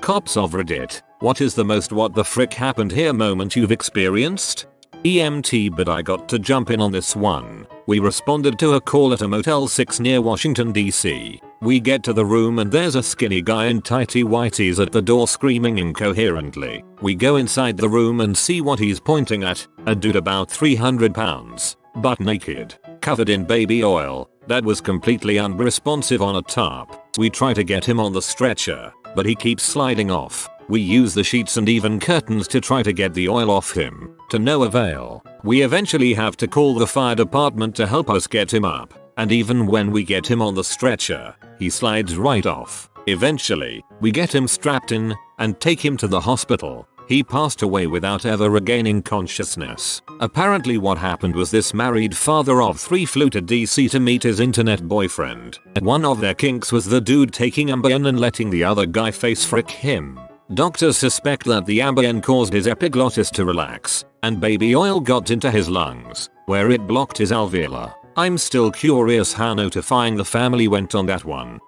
Cops of Reddit, what is the most what the frick happened here moment you've experienced? EMT, but I got to jump in on this one. We responded to a call at a Motel 6 near Washington DC. We get to the room and there's a skinny guy in tighty whities at the door screaming incoherently. We go inside the room and see what he's pointing at, a dude about 300 pounds, butt naked, covered in baby oil, that was completely unresponsive on a tarp. We try to get him on the stretcher, but he keeps sliding off. We use the sheets and even curtains to try to get the oil off him, to no avail. We eventually have to call the fire department to help us get him up, and even when we get him on the stretcher, he slides right off. Eventually, we get him strapped in and take him to the hospital. He passed away without ever regaining consciousness. Apparently what happened was this married father of 3 flew to DC to meet his internet boyfriend. One of their kinks was the dude taking Ambien and letting the other guy face frick him. Doctors suspect that the Ambien caused his epiglottis to relax, and baby oil got into his lungs, where it blocked his alveolar. I'm still curious how notifying the family went on that one.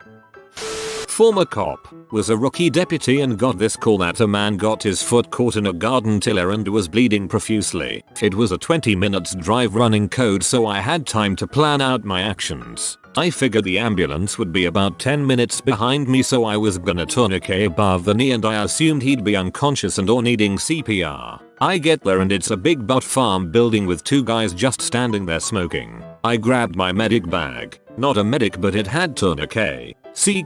Former cop was a rookie deputy and got this call that a man got his foot caught in a garden tiller and was bleeding profusely. It was a 20 minutes drive running code, so I had time to plan out my actions. I figured the ambulance would be about 10 minutes behind me, so I was gonna tourniquet above the knee and I assumed he'd be unconscious and or needing CPR. I get there and it's a big butt farm building with 2 guys just standing there smoking. I grabbed my medic bag, not a medic but it had tourniquet,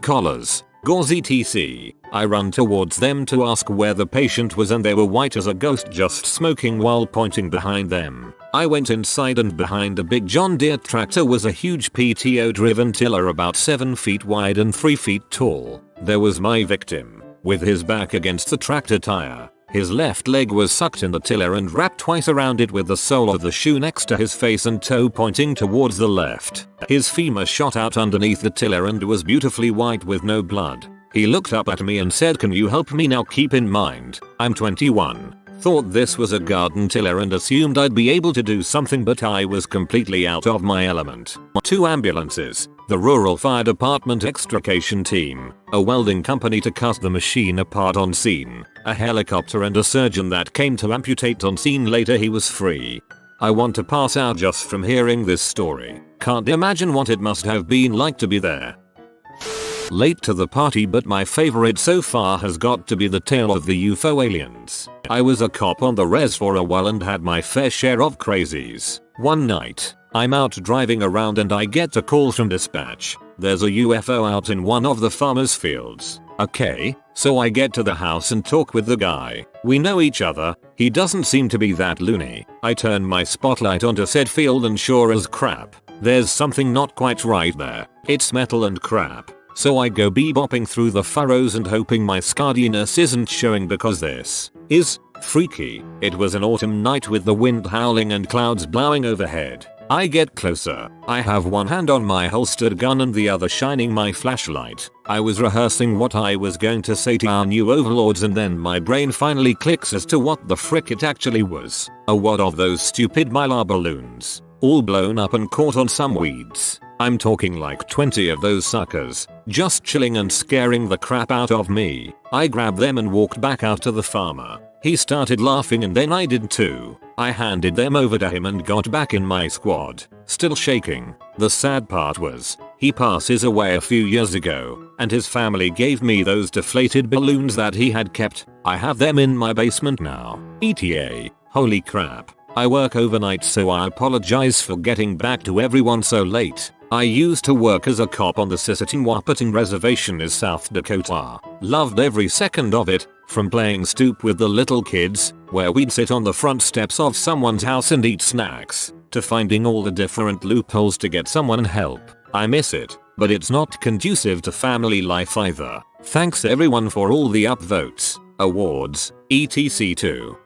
collars, gauze etc. I run towards them to ask where the patient was and they were white as a ghost just smoking while pointing behind them. I went inside and behind a big John Deere tractor was a huge PTO driven tiller about 7 feet wide and 3 feet tall. There was my victim, with his back against the tractor tire. His left leg was sucked in the tiller and wrapped twice around it with the sole of the shoe next to his face and toe pointing towards the left. His femur shot out underneath the tiller and was beautifully white with no blood. He looked up at me and said, "Can you help me now? Keep in mind, I'm 21. Thought this was a garden tiller and assumed I'd be able to do something, but I was completely out of my element. 2 ambulances, the rural fire department extrication team, a welding company to cut the machine apart on scene, a helicopter and a surgeon that came to amputate on scene. Later he was free. I want to pass out just from hearing this story. Can't imagine what it must have been like to be there. Late to the party, but my favorite so far has got to be the tale of the UFO aliens. I was a cop on the res for a while and had my fair share of crazies. One night, I'm out driving around and I get a call from dispatch. There's a UFO out in one of the farmers' fields. Okay, so I get to the house and talk with the guy. We know each other, he doesn't seem to be that loony. I turn my spotlight onto said field and sure as crap, there's something not quite right there. It's metal and crap. So I go bebopping through the furrows and hoping my scardiness isn't showing, because this is freaky. It was an autumn night with the wind howling and clouds blowing overhead. I get closer. I have one hand on my holstered gun and the other shining my flashlight. I was rehearsing what I was going to say to our new overlords and then my brain finally clicks as to what the frick it actually was. A wad of those stupid mylar balloons, all blown up and caught on some weeds. I'm talking like 20 of those suckers, just chilling and scaring the crap out of me. I grabbed them and walked back out to the farmer. He started laughing and then I did too. I handed them over to him and got back in my squad, still shaking. The sad part was, he passes away a few years ago, and his family gave me those deflated balloons that he had kept. I have them in my basement now. ETA, holy crap. I work overnight, so I apologize for getting back to everyone so late. I used to work as a cop on the Sisseton-Wahpeton Reservation in South Dakota. Loved every second of it, from playing stoop with the little kids, where we'd sit on the front steps of someone's house and eat snacks, to finding all the different loopholes to get someone help. I miss it, but it's not conducive to family life either. Thanks everyone for all the upvotes, awards, etc. too.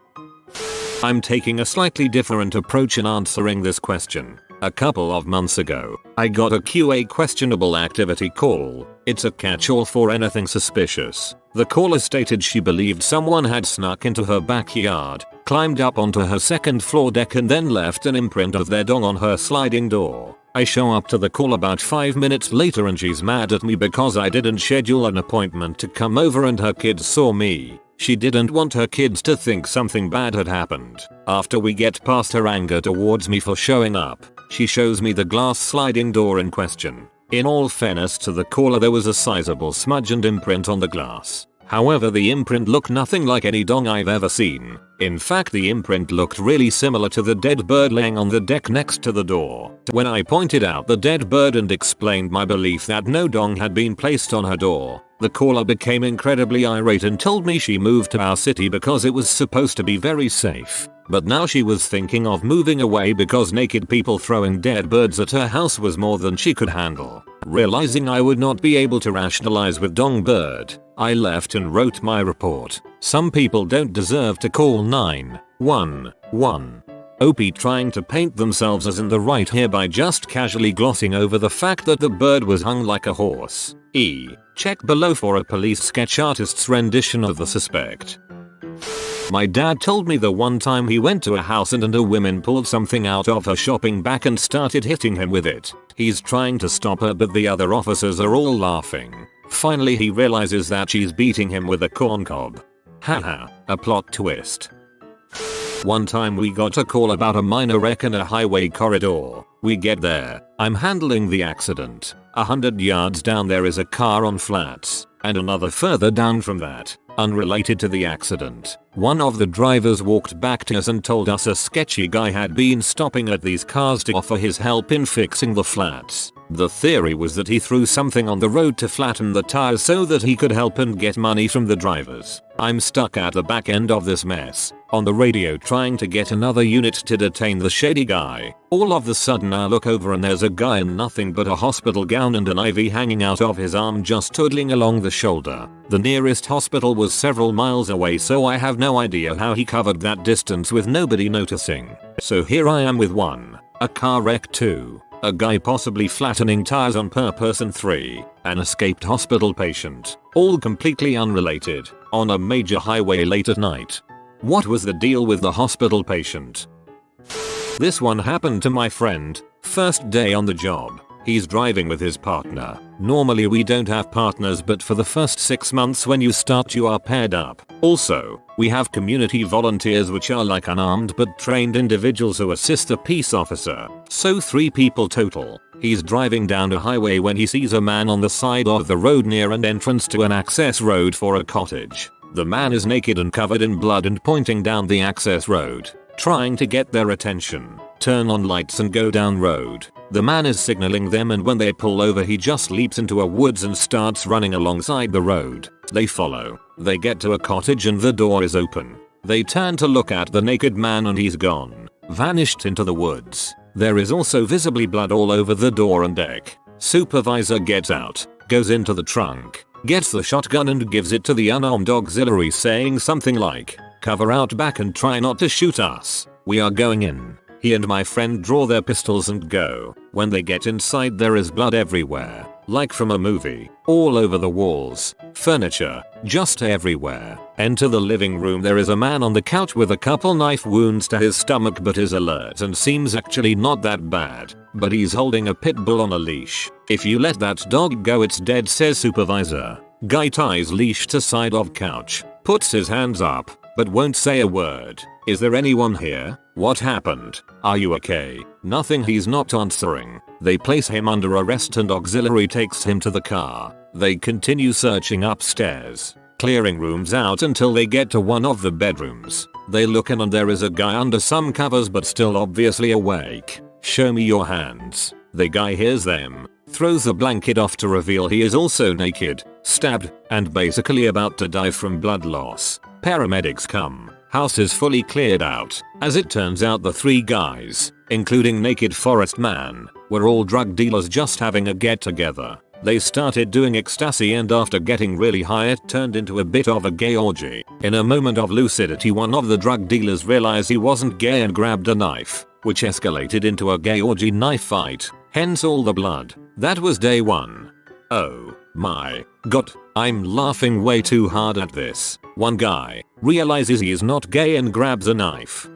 I'm taking a slightly different approach in answering this question. A couple of months ago, I got a QA questionable activity call. It's a catch-all for anything suspicious. The caller stated she believed someone had snuck into her backyard, climbed up onto her second floor deck and then left an imprint of their dong on her sliding door. I show up to the call about 5 minutes later and she's mad at me because I didn't schedule an appointment to come over and her kids saw me. She didn't want her kids to think something bad had happened. After we get past her anger towards me for showing up, she shows me the glass sliding door in question. In all fairness to the caller, there was a sizable smudge and imprint on the glass. However, the imprint looked nothing like any dong I've ever seen. In fact, the imprint looked really similar to the dead bird laying on the deck next to the door. When I pointed out the dead bird and explained my belief that no dong had been placed on her door, the caller became incredibly irate and told me she moved to our city because it was supposed to be very safe. But now she was thinking of moving away because naked people throwing dead birds at her house was more than she could handle. Realizing I would not be able to rationalize with dong bird, I left and wrote my report. Some people don't deserve to call 911. OP trying to paint themselves as in the right here by just casually glossing over the fact that the bird was hung like a horse. Check below for a police sketch artist's rendition of the suspect. My dad told me the one time he went to a house and a woman pulled something out of her shopping bag and started hitting him with it. He's trying to stop her but the other officers are all laughing. Finally he realizes that she's beating him with a corn cob. Haha, a plot twist. One time we got a call about a minor wreck in a highway corridor. We get there, I'm handling the accident. 100 yards down there is a car on flats, and another further down from that, unrelated to the accident. One of the drivers walked back to us and told us a sketchy guy had been stopping at these cars to offer his help in fixing the flats. The theory was that he threw something on the road to flatten the tires so that he could help and get money from the drivers. I'm stuck at the back end of this mess, on the radio trying to get another unit to detain the shady guy. All of a sudden I look over and there's a guy in nothing but a hospital gown and an IV hanging out of his arm just toddling along the shoulder. The nearest hospital was several miles away, so I have no idea how he covered that distance with nobody noticing. So here I am with 1. A car wreck, 2. A guy possibly flattening tires on purpose, and 3. An escaped hospital patient. All completely unrelated, on a major highway late at night. What was the deal with the hospital patient? This one happened to my friend, first day on the job. He's driving with his partner. Normally we don't have partners, but for the first 6 months when you start you are paired up. Also, we have community volunteers, which are like unarmed but trained individuals who assist the peace officer. So 3 people total. He's driving down a highway when he sees a man on the side of the road near an entrance to an access road for a cottage. The man is naked and covered in blood and pointing down the access road, trying to get their attention. Turn on lights and go down road. The man is signaling them, and when they pull over he just leaps into a woods and starts running alongside the road. They follow. They get to a cottage and the door is open. They turn to look at the naked man and he's gone. Vanished into the woods. There is also visibly blood all over the door and deck. Supervisor gets out, goes into the trunk, gets the shotgun and gives it to the unarmed auxiliary, saying something like, "Cover out back and try not to shoot us. We are going in." He and my friend draw their pistols and go. When they get inside there is blood everywhere, like from a movie, all over the walls, furniture, just everywhere. Enter the living room. There is a man on the couch with a couple knife wounds to his stomach, but is alert and seems actually not that bad. But he's holding a pit bull on a leash. "If you let that dog go it's dead," says supervisor. Guy ties leash to side of couch, puts his hands up, but won't say a word. "Is there anyone here? What happened? Are you okay?" Nothing. He's not answering. They place him under arrest and auxiliary takes him to the car. They continue searching upstairs, clearing rooms out until they get to one of the bedrooms. They look in and there is a guy under some covers but still obviously awake. "Show me your hands." The guy hears them, throws the blanket off to reveal he is also naked, stabbed, and basically about to die from blood loss. Paramedics come. House is fully cleared out. As it turns out the 3 guys, including naked forest man, were all drug dealers just having a get together. They started doing ecstasy and after getting really high it turned into a bit of a gay orgy. In a moment of lucidity one of the drug dealers realized he wasn't gay and grabbed a knife, which escalated into a gay orgy knife fight, hence all the blood. That was day 1. Oh my god, I'm laughing way too hard at this. One guy realizes he is not gay and grabs a knife.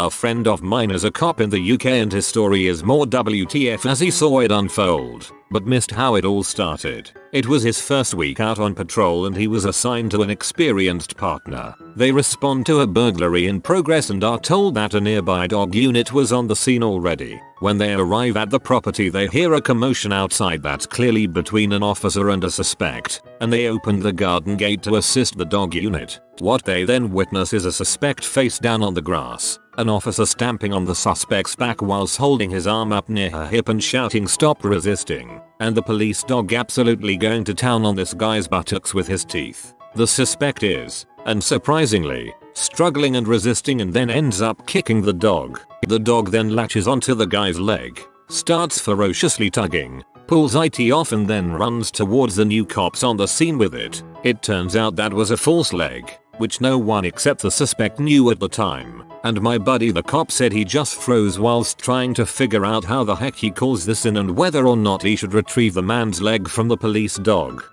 A friend of mine is a cop in the UK and his story is more WTF as he saw it unfold, but missed how it all started. It was his first week out on patrol and he was assigned to an experienced partner. They respond to a burglary in progress and are told that a nearby dog unit was on the scene already. When they arrive at the property they hear a commotion outside that's clearly between an officer and a suspect, and they open the garden gate to assist the dog unit. What they then witness is a suspect face down on the grass, an officer stamping on the suspect's back whilst holding his arm up near her hip and shouting "Stop resisting," and the police dog absolutely going to town on this guy's buttocks with his teeth. The suspect is, unsurprisingly, struggling and resisting and then ends up kicking the dog. The dog then latches onto the guy's leg, starts ferociously tugging, pulls it off and then runs towards the new cops on the scene with it. It turns out that was a false leg, which no one except the suspect knew at the time, and my buddy the cop said he just froze whilst trying to figure out how the heck he calls this in and whether or not he should retrieve the man's leg from the police dog.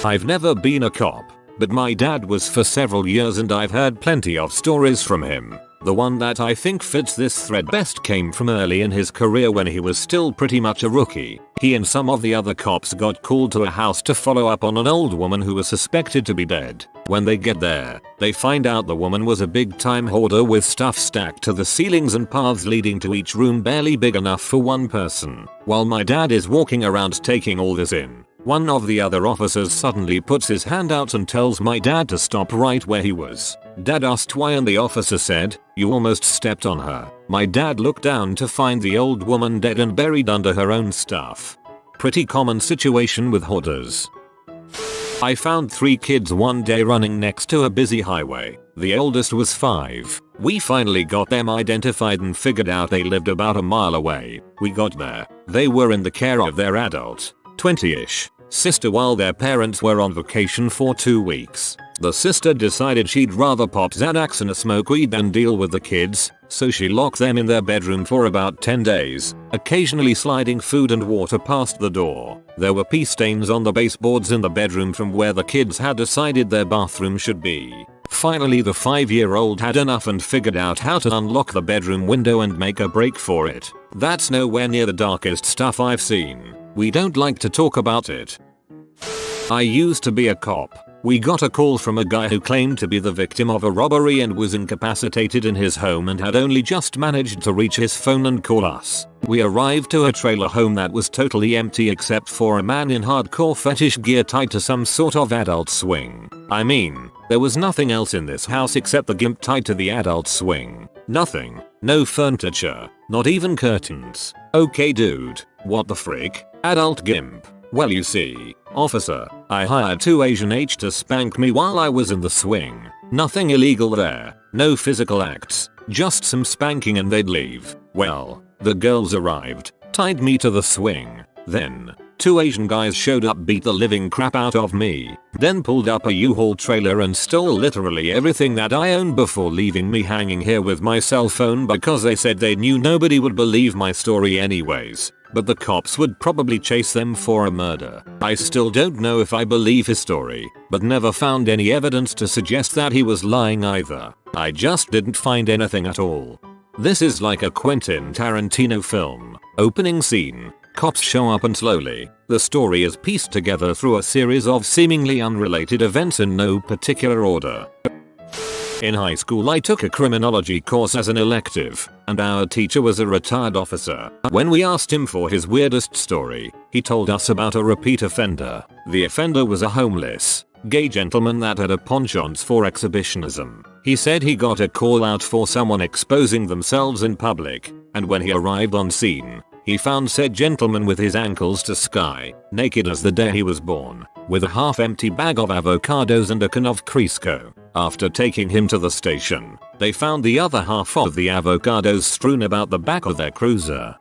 I've never been a cop, but my dad was for several years and I've heard plenty of stories from him. The one that I think fits this thread best came from early in his career when he was still pretty much a rookie. He and some of the other cops got called to a house to follow up on an old woman who was suspected to be dead. When they get there, they find out the woman was a big time hoarder with stuff stacked to the ceilings and paths leading to each room barely big enough for one person. While my dad is walking around taking all this in, one of the other officers suddenly puts his hand out and tells my dad to stop right where he was. Dad asked why and the officer said, "You almost stepped on her." My dad looked down to find the old woman dead and buried under her own stuff. Pretty common situation with hoarders. I found 3 kids one day running next to a busy highway. The oldest was 5. We finally got them identified and figured out they lived about a mile away. We got there. They were in the care of their adult, 20-ish, sister while their parents were on vacation for 2 weeks. The sister decided she'd rather pop Xanax and smoke weed than deal with the kids, so she locked them in their bedroom for about 10 days, occasionally sliding food and water past the door. There were pee stains on the baseboards in the bedroom from where the kids had decided their bathroom should be. Finally the 5-year-old had enough and figured out how to unlock the bedroom window and make a break for it. That's nowhere near the darkest stuff I've seen. We don't like to talk about it. I used to be a cop. We got a call from a guy who claimed to be the victim of a robbery and was incapacitated in his home and had only just managed to reach his phone and call us. We arrived to a trailer home that was totally empty except for a man in hardcore fetish gear tied to some sort of adult swing. I mean, there was nothing else in this house except the gimp tied to the adult swing. Nothing. No furniture. Not even curtains. Okay dude, what the frick? Adult gimp. Well you see, officer, I hired 2 Asian H to spank me while I was in the swing. Nothing illegal there. No physical acts. Just some spanking and they'd leave. Well, the girls arrived, tied me to the swing. Then, 2 Asian guys showed up, beat the living crap out of me, then pulled up a U-Haul trailer and stole literally everything that I owned before leaving me hanging here with my cell phone because they said they knew nobody would believe my story anyways. But the cops would probably chase them for a murder. I still don't know if I believe his story, but never found any evidence to suggest that he was lying either. I just didn't find anything at all. This is like a Quentin Tarantino film. Opening scene. Cops show up and slowly, the story is pieced together through a series of seemingly unrelated events in no particular order. In high school I took a criminology course as an elective, and our teacher was a retired officer. When we asked him for his weirdest story, he told us about a repeat offender. The offender was a homeless, gay gentleman that had a penchant for exhibitionism. He said he got a call out for someone exposing themselves in public, and when he arrived on scene, he found said gentleman with his ankles to sky, naked as the day he was born, with a half-empty bag of avocados and a can of Crisco. After taking him to the station, they found the other half of the avocados strewn about the back of their cruiser.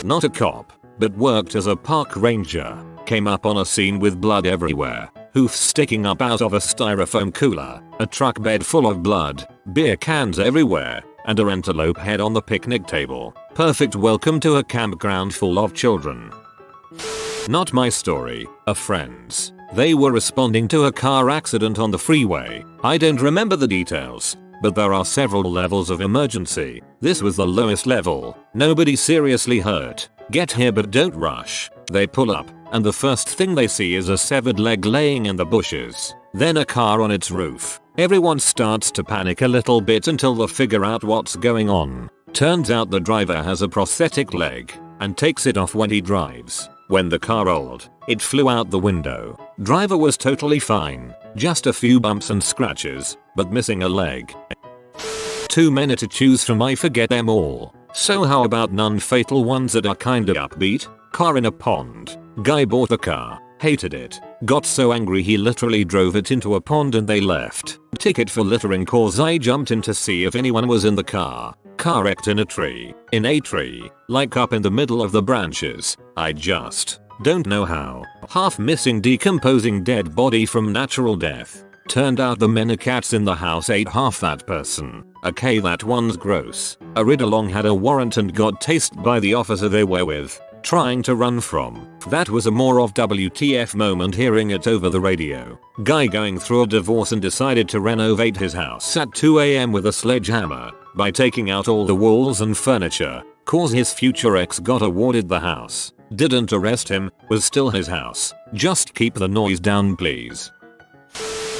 Not a cop, but worked as a park ranger, came up on a scene with blood everywhere, hoofs sticking up out of a styrofoam cooler, a truck bed full of blood, beer cans everywhere, and an antelope head on the picnic table. Perfect welcome to a campground full of children. Not my story, a friend's. They were responding to a car accident on the freeway. I don't remember the details, but there are several levels of emergency. This was the lowest level. Nobody seriously hurt. Get here but don't rush. They pull up, and the first thing they see is a severed leg laying in the bushes. Then a car on its roof. Everyone starts to panic a little bit until they figure out what's going on. Turns out the driver has a prosthetic leg and takes it off when he drives. When the car rolled, it flew out the window. Driver was totally fine, just a few bumps and scratches, but missing a leg. Too many to choose from, I forget them all. So how about non-fatal ones that are kinda upbeat? Car in a pond. Guy bought a car, hated it, got so angry he literally drove it into a pond and they left. Ticket for littering cause I jumped in to see if anyone was in the car. Car wrecked in a tree. In a tree, like up in the middle of the branches. I just don't know how. Half missing decomposing dead body from natural death. Turned out the many cats in the house ate half that person. Okay, that one's gross. A ride-along had a warrant and got tased by the officer they were with, trying to run from. That was a more of WTF moment hearing it over the radio. Guy going through a divorce and decided to renovate his house at 2 AM with a sledgehammer by taking out all the walls and furniture, cause his future ex got awarded the house. Didn't arrest him, was still his house. Just keep the noise down please.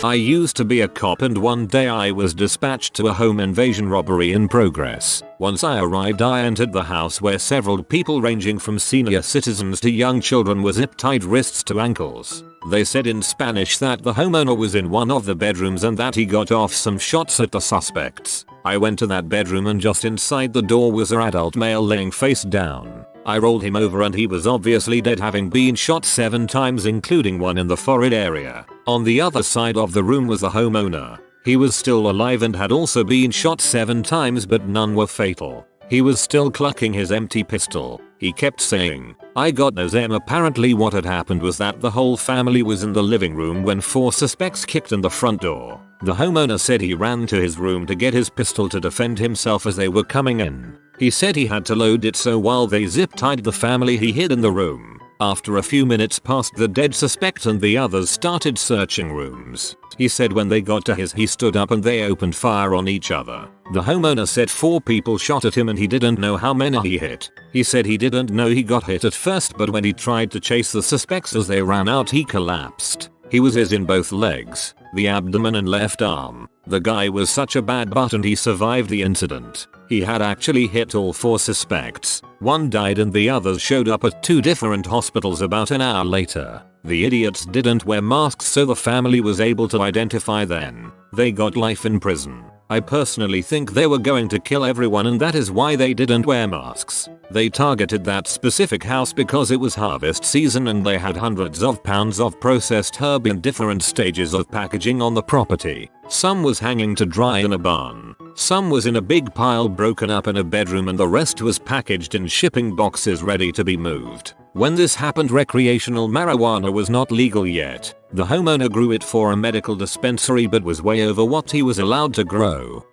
I used to be a cop and one day I was dispatched to a home invasion robbery in progress. Once I arrived I entered the house where several people ranging from senior citizens to young children were zip-tied wrists to ankles. They said in Spanish that the homeowner was in one of the bedrooms and that he got off some shots at the suspects. I went to that bedroom and just inside the door was an adult male laying face down. I rolled him over and he was obviously dead, having been shot 7 times including one in the forehead area. On the other side of the room was the homeowner. He was still alive and had also been shot 7 times but none were fatal. He was still clucking his empty pistol. He kept saying, "I got those M." Apparently what had happened was that the whole family was in the living room when 4 suspects kicked in the front door. The homeowner said he ran to his room to get his pistol to defend himself as they were coming in. He said he had to load it, so while they zip-tied the family he hid in the room. After a few minutes passed, the dead suspect and the others started searching rooms. He said when they got to his he stood up and they opened fire on each other. The homeowner said 4 people shot at him and he didn't know how many he hit. He said he didn't know he got hit at first, but when he tried to chase the suspects as they ran out he collapsed. He was hit in both legs, the abdomen and left arm. The guy was such a bad butt and he survived the incident. He had actually hit all 4 suspects. One died and the others showed up at 2 different hospitals about an hour later. The idiots didn't wear masks so the family was able to identify them. They got life in prison. I personally think they were going to kill everyone and that is why they didn't wear masks. They targeted that specific house because it was harvest season and they had hundreds of pounds of processed herb in different stages of packaging on the property. Some was hanging to dry in a barn. Some was in a big pile broken up in a bedroom and the rest was packaged in shipping boxes ready to be moved. When this happened, recreational marijuana was not legal yet. The homeowner grew it for a medical dispensary but was way over what he was allowed to grow.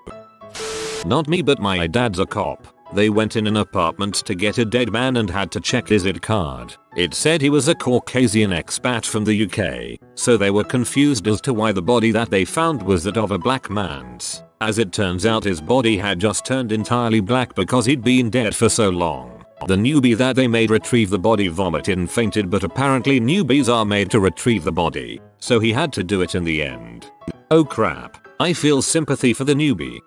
Not me, but my dad's a cop. They went in an apartment to get a dead man and had to check his ID card. It said he was a Caucasian expat from the UK, so they were confused as to why the body that they found was that of a black man's. As it turns out, his body had just turned entirely black because he'd been dead for so long. The newbie that they made retrieve the body vomited and fainted, but apparently newbies are made to retrieve the body, so he had to do it in the end. Oh crap, I feel sympathy for the newbie.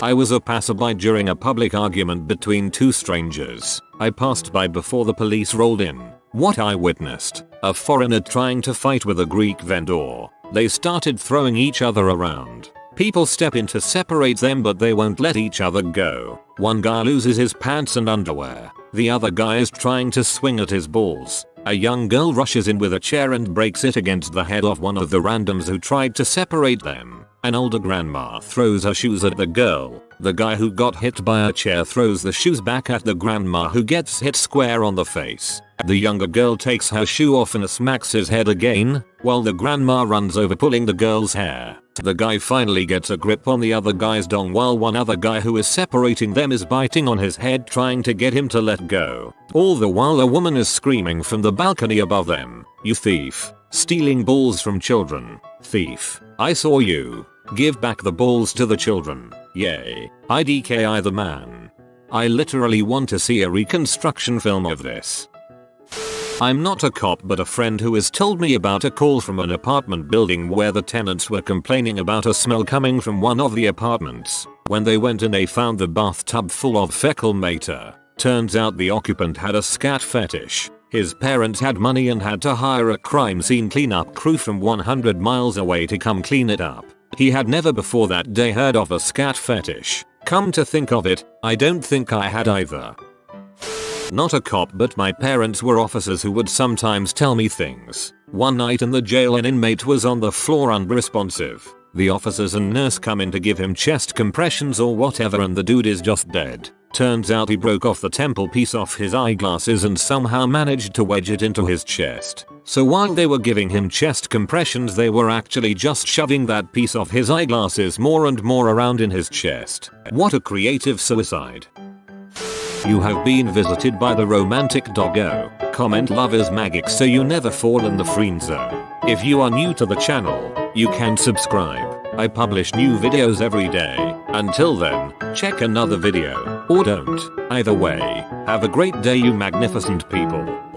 I was a passerby during a public argument between 2 strangers. I passed by before the police rolled in. What I witnessed: a foreigner trying to fight with a Greek vendor. They started throwing each other around. People step in to separate them but they won't let each other go. One guy loses his pants and underwear. The other guy is trying to swing at his balls. A young girl rushes in with a chair and breaks it against the head of one of the randoms who tried to separate them. An older grandma throws her shoes at the girl. The guy who got hit by a chair throws the shoes back at the grandma, who gets hit square on the face. The younger girl takes her shoe off and smacks his head again, while the grandma runs over pulling the girl's hair. The guy finally gets a grip on the other guy's dong while one other guy who is separating them is biting on his head trying to get him to let go. All the while a woman is screaming from the balcony above them, "You thief! Stealing balls from children! Thief! I saw you!" Give back the balls to the children. Yay. IDKI the man. I literally want to see a reconstruction film of this. I'm not a cop but a friend who has told me about a call from an apartment building where the tenants were complaining about a smell coming from one of the apartments. When they went in they found the bathtub full of fecal matter. Turns out the occupant had a scat fetish. His parents had money and had to hire a crime scene cleanup crew from 100 miles away to come clean it up. He had never before that day heard of a scat fetish. Come to think of it, I don't think I had either. Not a cop but my parents were officers who would sometimes tell me things. One night in the jail an inmate was on the floor unresponsive. The officers and nurse come in to give him chest compressions or whatever and the dude is just dead. Turns out he broke off the temple piece off his eyeglasses and somehow managed to wedge it into his chest. So while they were giving him chest compressions they were actually just shoving that piece of his eyeglasses more and more around in his chest. What a creative suicide. You have been visited by the romantic doggo. Comment love is magic so you never fall in the friend zone. If you are new to the channel, you can subscribe. I publish new videos every day. Until then, check another video, or don't. Either way, have a great day you magnificent people.